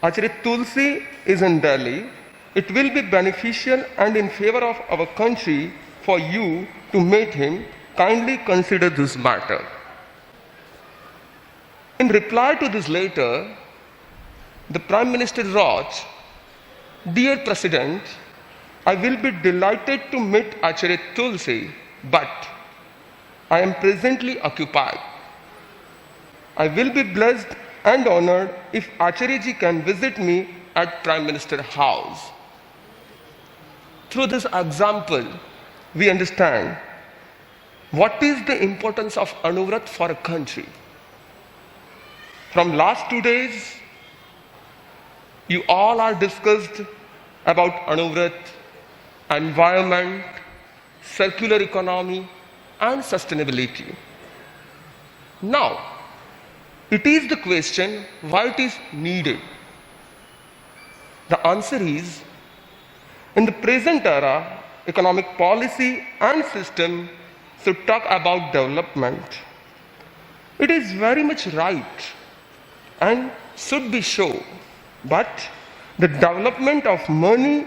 Acharya Tulsi is in Delhi. It will be beneficial and in favor of our country for you to meet him. Kindly consider this matter. In reply to this letter, the Prime Minister wrote, Dear President, I will be delighted to meet Acharya Tulsi, but I am presently occupied. I will be blessed and honored if Acharya ji can visit me at Prime Minister House. Through this example, we understand what is the importance of Anuvrat for a country. From last 2 days, you all are discussed about Anuvrat, environment, circular economy, and sustainability. Now, it is the question why it is needed. The answer is, in the present era, economic policy and system should talk about development. It is very much right and should be so, but the development of money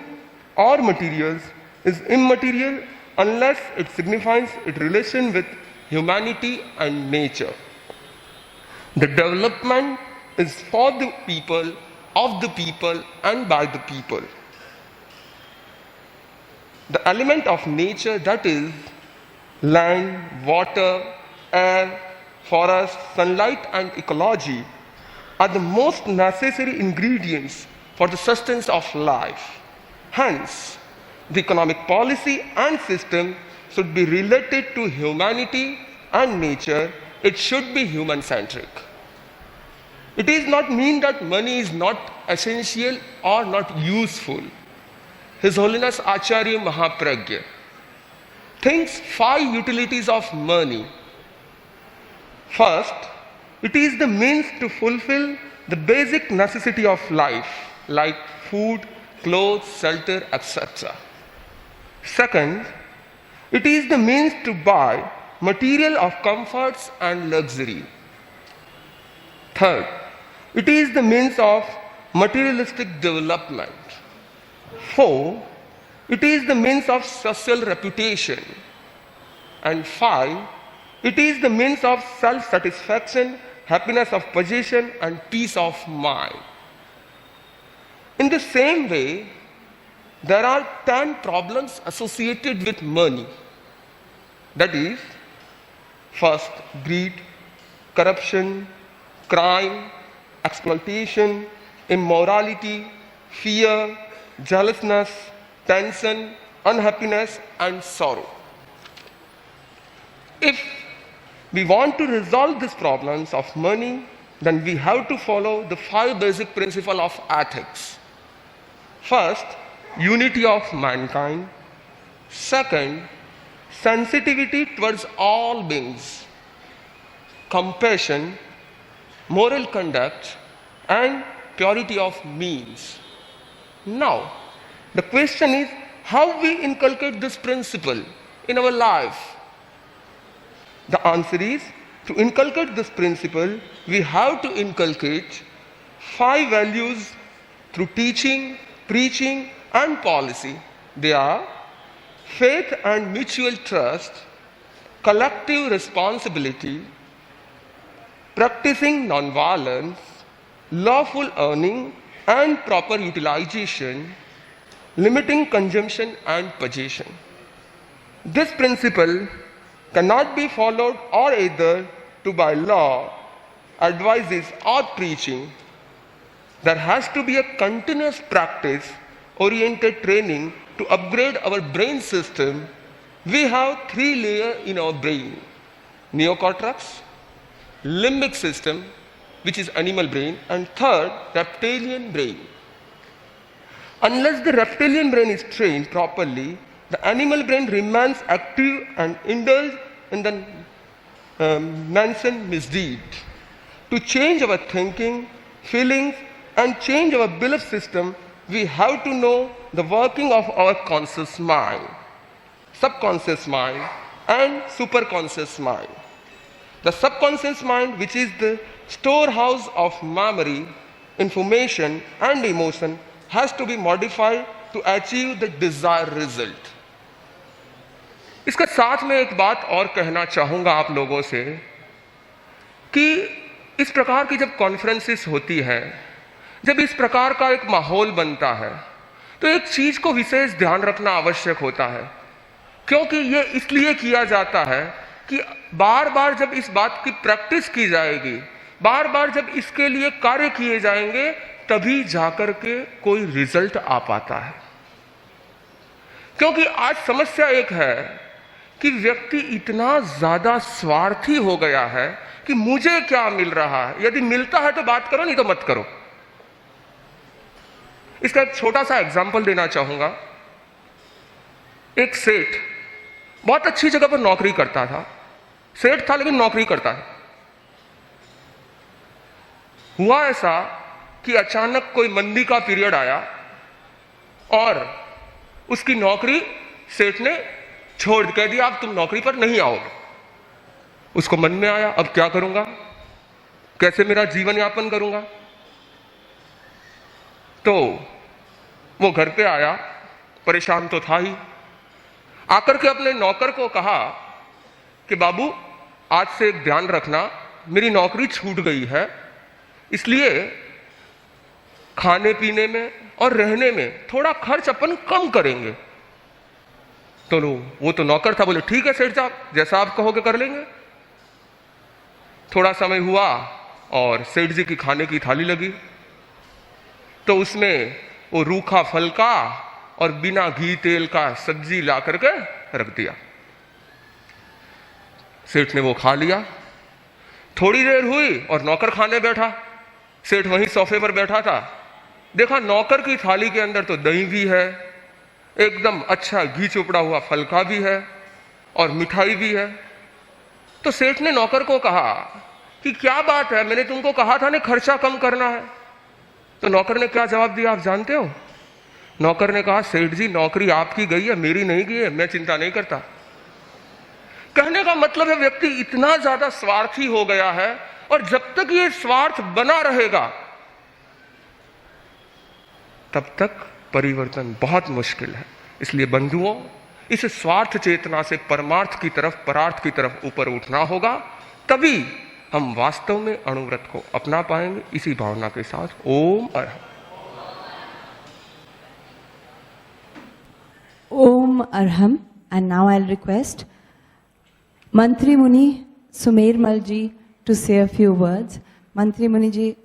or materials is immaterial unless it signifies its relation with humanity and nature. The development is for the people, of the people, and by the people. The element of nature, that is land, water, air, forest, sunlight, and ecology, are the most necessary ingredients for the sustenance of life. Hence, the economic policy and system should be related to humanity and nature. It should be human-centric. It does not mean that money is not essential or not useful. His Holiness Acharya Mahapragya thinks 5 utilities of money. First, it is the means to fulfill the basic necessity of life, like food, clothes, shelter, etc. Second, it is the means to buy material of comforts and luxury. Third, it is the means of materialistic development. 4, it is the means of social reputation. And 5, it is the means of self-satisfaction, happiness of possession, and peace of mind. In the same way, there are 10 problems associated with money. That is, first, greed, corruption, crime, exploitation, immorality, fear, jealousness, tension, unhappiness, and sorrow. If we want to resolve these problems of money, then we have to follow the 5 basic principles of ethics. First, unity of mankind. Second, sensitivity towards all beings. Compassion, moral conduct, and purity of means. Now, the question is how we inculcate this principle in our life. The answer is, to inculcate this principle, we have to inculcate 5 values through teaching, preaching, and policy. They are faith and mutual trust, collective responsibility, practicing nonviolence, lawful earning and proper utilization, limiting consumption and possession. This principle cannot be followed or either to by law, advices or preaching. There has to be a continuous practice oriented training to upgrade our brain system. We have 3 layers in our brain: neocortex, limbic system, which is animal brain, and third, reptilian brain. Unless the reptilian brain is trained properly, the animal brain remains active and indulge in the nonsense misdeed. To change our thinking, feelings, and change our belief system, we have to know the working of our conscious mind, subconscious mind, and superconscious mind. The subconscious mind, which is the storehouse of memory, information, and emotion, has to be modified to achieve the desired result. इसके साथ में एक बात और कहना चाहूँगा आप लोगों से कि इस प्रकार की जब कॉन्फ्रेंसेस होती हैं, जब इस प्रकार का एक माहौल बनता है, तो एक चीज को विशेष ध्यान रखना आवश्यक होता है, क्योंकि ये इसलिए किया जाता है कि बार बार जब इस बात की प्रैक्टिस की जाएगी, बार बार जब इसके लिए कार्य किए जाएंगे, तभी जाकर के कोई रिजल्ट आ पाता है। क्योंकि आज समस्या एक है कि व्यक्ति इतना ज्यादा स्वार्थी हो गया है कि मुझे क्या मिल रहा है, यदि मिलता है तो बात करो, नहीं तो मत करो। इसका एक छोटा सा एग्जाम्पल देना चाहूंगा। एक सेठ बहुत अच्छी जगह पर नौकरी करता था, सेठ था लेकिन नौकरी करता है। हुआ ऐसा कि अचानक कोई मंदी का पीरियड आया और उसकी नौकरी सेठ ने छोड़ कह दिया, अब तुम नौकरी पर नहीं आओगे। उसको मन में आया, अब क्या करूंगा, कैसे मेरा जीवन यापन करूंगा। तो वो घर पे आया, परेशान तो था ही। आकर के अपने नौकर को कहा कि बाबू, आज से एक ध्यान रखना, मेरी नौकरी छूट गई है, इसलिए खाने पीने में और रहने में थोड़ा खर्च अपन कम करेंगे। तो वो तो नौकर था, बोले ठीक है सेठ साहब, जैसा आप कहोगे कर लेंगे। थोड़ा समय हुआ और सेठ जी की खाने की थाली लगी, तो उसमें वो रूखा फलका और बिना घी तेल का सब्जी ला करके रख दिया। सेठ ने वो खा लिया। थोड़ी देर हुई और नौकर खाने बैठा। सेठ वहीं सोफे पर बैठा था, देखा नौकर की थाली के अंदर तो दही भी है, एकदम अच्छा घी चुपड़ा हुआ फलका भी है और मिठाई भी है। तो सेठ ने नौकर को कहा कि क्या बात है, मैंने तुमको कहा था ना खर्चा कम करना है। तो नौकर ने क्या जवाब दिया आप जानते हो? नौकर ने कहा, सेठ जी नौकरी आपकी गई है, मेरी नहीं गई है, मैं चिंता नहीं करता। कहने का मतलब है व्यक्ति इतना ज्यादा स्वार्थी हो गया है, और जब तक ये स्वार्थ बना रहेगा तब तक परिवर्तन बहुत मुश्किल है। इसलिए बंधुओं, इस स्वार्थ चेतना से परमार्थ की तरफ, परार्थ की तरफ ऊपर उठना होगा, तभी हम वास्तव में अणुव्रत को अपना पाएंगे। इसी भावना के साथ ओम Arham. Om Arham. And now I'll request Mantri Muni Sumer Malji to say a few words. Mantri Muni ji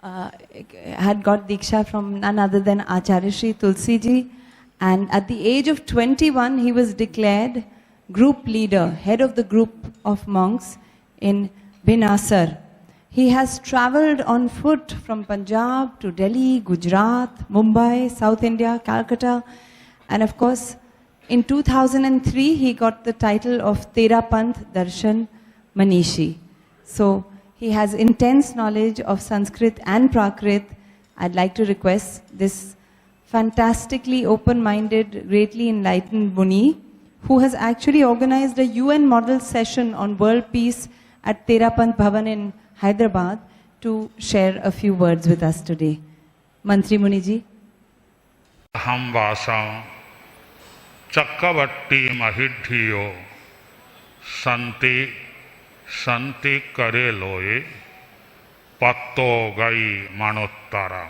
had got Diksha from none other than Acharya Shri Tulsi ji, and at the age of 21 he was declared group leader, head of the group of monks in Binasar. He has travelled on foot from Punjab to Delhi, Gujarat, Mumbai, South India, Calcutta, and of course, in 2003, he got the title of Tera Panth Darshan Manishi. So, he has intense knowledge of Sanskrit and Prakrit. I'd like to request this fantastically open-minded, greatly enlightened Muni, who has actually organized a UN model session on world peace at Tera Panth Bhavan in Hyderabad, to share a few words with us today. Mantri Muni ji. हम वासा चक्रवर्ती महिधियो संति संति करे लोए पत्तो गई मानोत्तारा।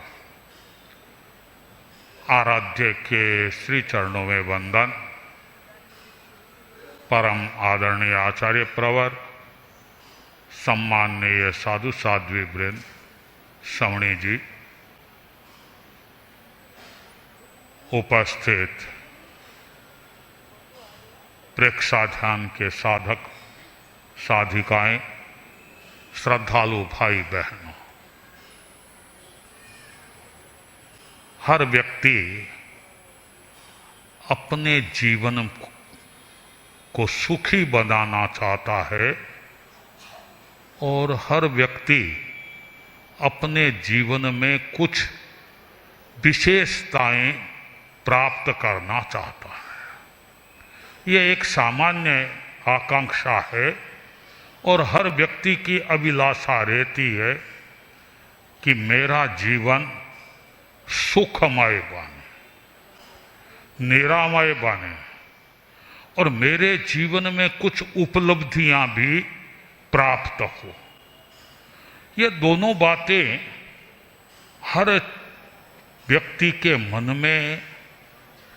आराध्य के श्री चरणों में वंदन। परम आदरणीय आचार्य प्रवर, सम्माननीय साधु साध्वी वृंद, श्रवणी जी, उपस्थित प्रेक्षाध्यान के साधक साधिकाएं, श्रद्धालु भाई बहनों, हर व्यक्ति अपने जीवन को सुखी बनाना चाहता है और हर व्यक्ति अपने जीवन में कुछ विशेषताएं प्राप्त करना चाहता है। यह एक सामान्य आकांक्षा है और हर व्यक्ति की अभिलाषा रहती है कि मेरा जीवन सुखमय बने, निरामय बने और मेरे जीवन में कुछ उपलब्धियां भी प्राप्त हो। ये दोनों बातें हर व्यक्ति के मन में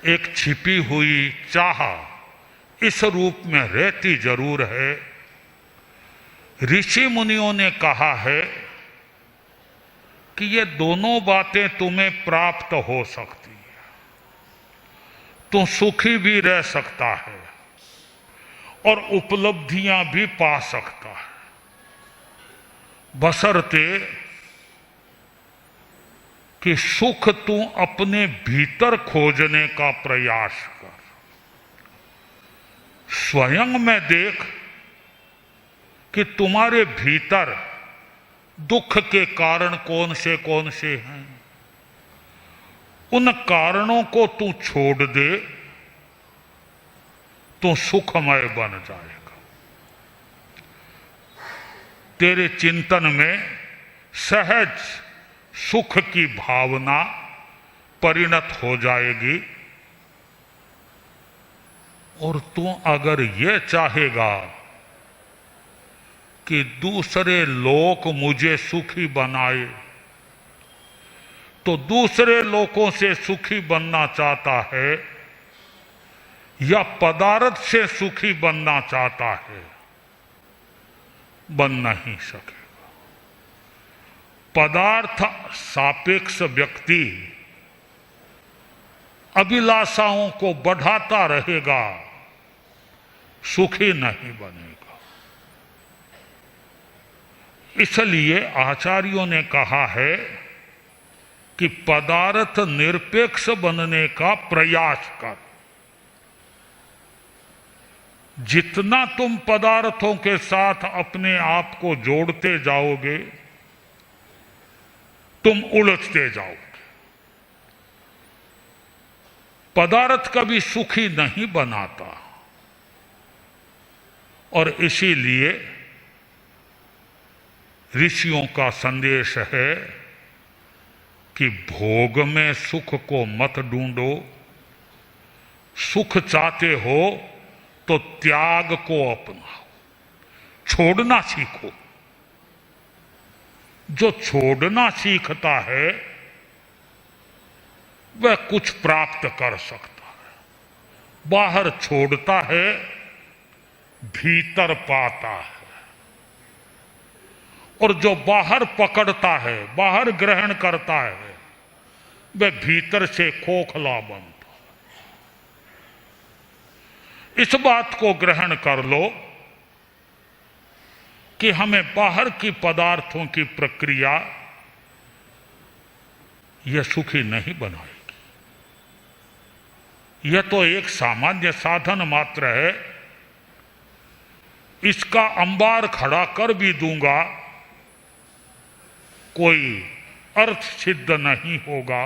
एक छिपी हुई चाह इस रूप में रहती जरूर है। ऋषि मुनियों ने कहा है कि ये दोनों बातें तुम्हें प्राप्त हो सकती है, तुम सुखी भी रह सकता है और उपलब्धियां भी पा सकता है, बशर्ते कि सुख तू अपने भीतर खोजने का प्रयास कर। स्वयं में देख कि तुम्हारे भीतर दुख के कारण कौन से हैं। उन कारणों को तू छोड़ दे तो सुखमय बन जाएगा। तेरे चिंतन में सहज सुख की भावना परिणत हो जाएगी और तू अगर ये चाहेगा कि दूसरे लोग मुझे सुखी बनाए, तो दूसरे लोगों से सुखी बनना चाहता है या पदार्थ से सुखी बनना चाहता है, बन नहीं सकेगा। पदार्थ सापेक्ष व्यक्ति अभिलाषाओं को बढ़ाता रहेगा, सुखी नहीं बनेगा। इसलिए आचार्यों ने कहा है कि पदार्थ निरपेक्ष बनने का प्रयास कर। जितना तुम पदार्थों के साथ अपने आप को जोड़ते जाओगे, तुम उलझते जाओगे। पदार्थ कभी सुखी नहीं बनाता और इसीलिए ऋषियों का संदेश है कि भोग में सुख को मत ढूंढो, सुख चाहते हो तो त्याग को अपनाओ, छोड़ना सीखो। जो छोड़ना सीखता है वह कुछ प्राप्त कर सकता है। बाहर छोड़ता है, भीतर पाता है। और जो बाहर पकड़ता है, बाहर ग्रहण करता है, वह भीतर से खोखला बनता है। इस बात को ग्रहण कर लो कि हमें बाहर की पदार्थों की प्रक्रिया यह सुखी नहीं बनाएगी। यह तो एक सामान्य साधन मात्र है। इसका अंबार खड़ा कर भी दूंगा, कोई अर्थ सिद्ध नहीं होगा।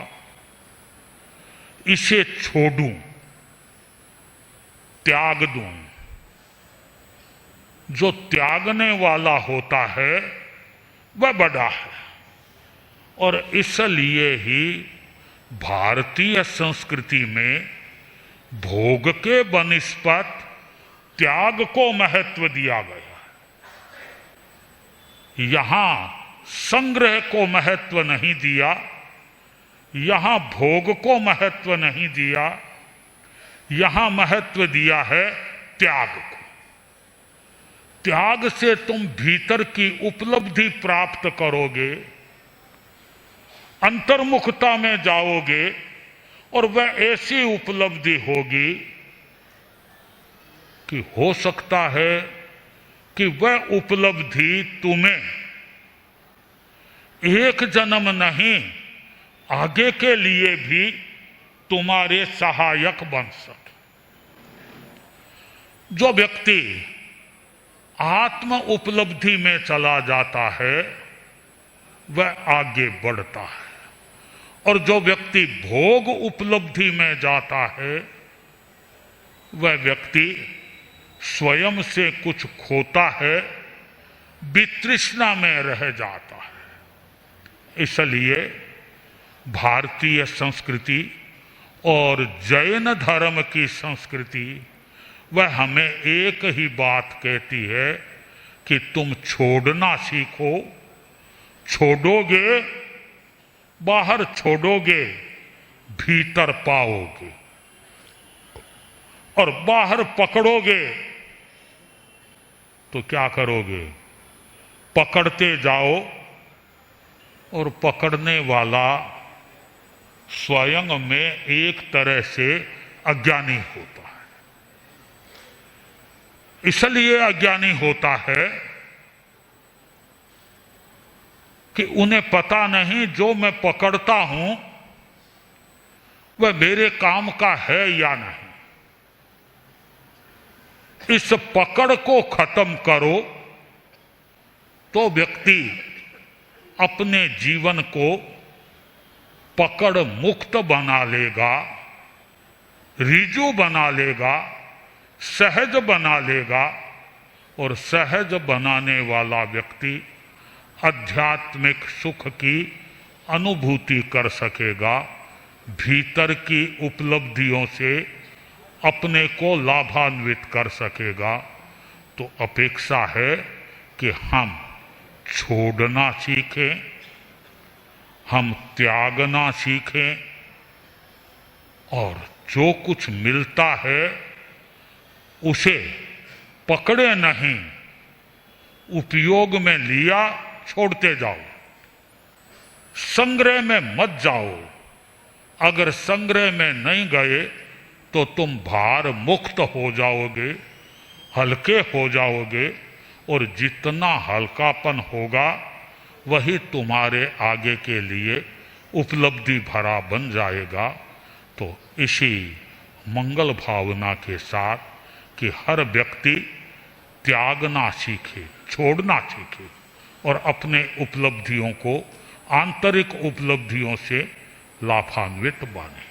इसे छोड़ूं, त्याग दूं। जो त्यागने वाला होता है वह बड़ा है। और इसलिए ही भारतीय संस्कृति में भोग के बनिस्पत त्याग को महत्व दिया गया है। यहां संग्रह को महत्व नहीं दिया, यहां भोग को महत्व नहीं दिया, यहां महत्व दिया है त्याग को। त्याग से तुम भीतर की उपलब्धि प्राप्त करोगे, अंतर्मुखता में जाओगे और वह ऐसी उपलब्धि होगी कि हो सकता है कि वह उपलब्धि तुम्हें एक जन्म नहीं, आगे के लिए भी तुम्हारे सहायक बन सके। जो व्यक्ति आत्म उपलब्धि में चला जाता है वह आगे बढ़ता है, और जो व्यक्ति भोग उपलब्धि में जाता है वह व्यक्ति स्वयं से कुछ खोता है, वितृष्णा में रह जाता है। इसलिए भारतीय संस्कृति और जैन धर्म की संस्कृति वह हमें एक ही बात कहती है कि तुम छोड़ना सीखो। छोड़ोगे, बाहर छोड़ोगे, भीतर पाओगे, और बाहर पकड़ोगे तो क्या करोगे? पकड़ते जाओ और पकड़ने वाला स्वयं में एक तरह से अज्ञानी होता है। इसलिए अज्ञानी होता है कि उन्हें पता नहीं जो मैं पकड़ता हूं वह मेरे काम का है या नहीं। इस पकड़ को खत्म करो तो व्यक्ति अपने जीवन को पकड़ मुक्त बना लेगा, रिजु बना लेगा, सहज बना लेगा, और सहज बनाने वाला व्यक्ति आध्यात्मिक सुख की अनुभूति कर सकेगा, भीतर की उपलब्धियों से अपने को लाभान्वित कर सकेगा। तो अपेक्षा है कि हम छोड़ना सीखें, हम त्यागना सीखें, और जो कुछ मिलता है उसे पकड़े नहीं, उपयोग में लिया, छोड़ते जाओ। संग्रह में मत जाओ। अगर संग्रह में नहीं गए तो तुम भार मुक्त हो जाओगे, हल्के हो जाओगे, और जितना हल्कापन होगा वही तुम्हारे आगे के लिए उपलब्धि भरा बन जाएगा। तो इसी मंगल भावना के साथ कि हर व्यक्ति त्यागना सीखे, छोड़ना सीखे, और अपने उपलब्धियों को आंतरिक उपलब्धियों से लाभान्वित बने।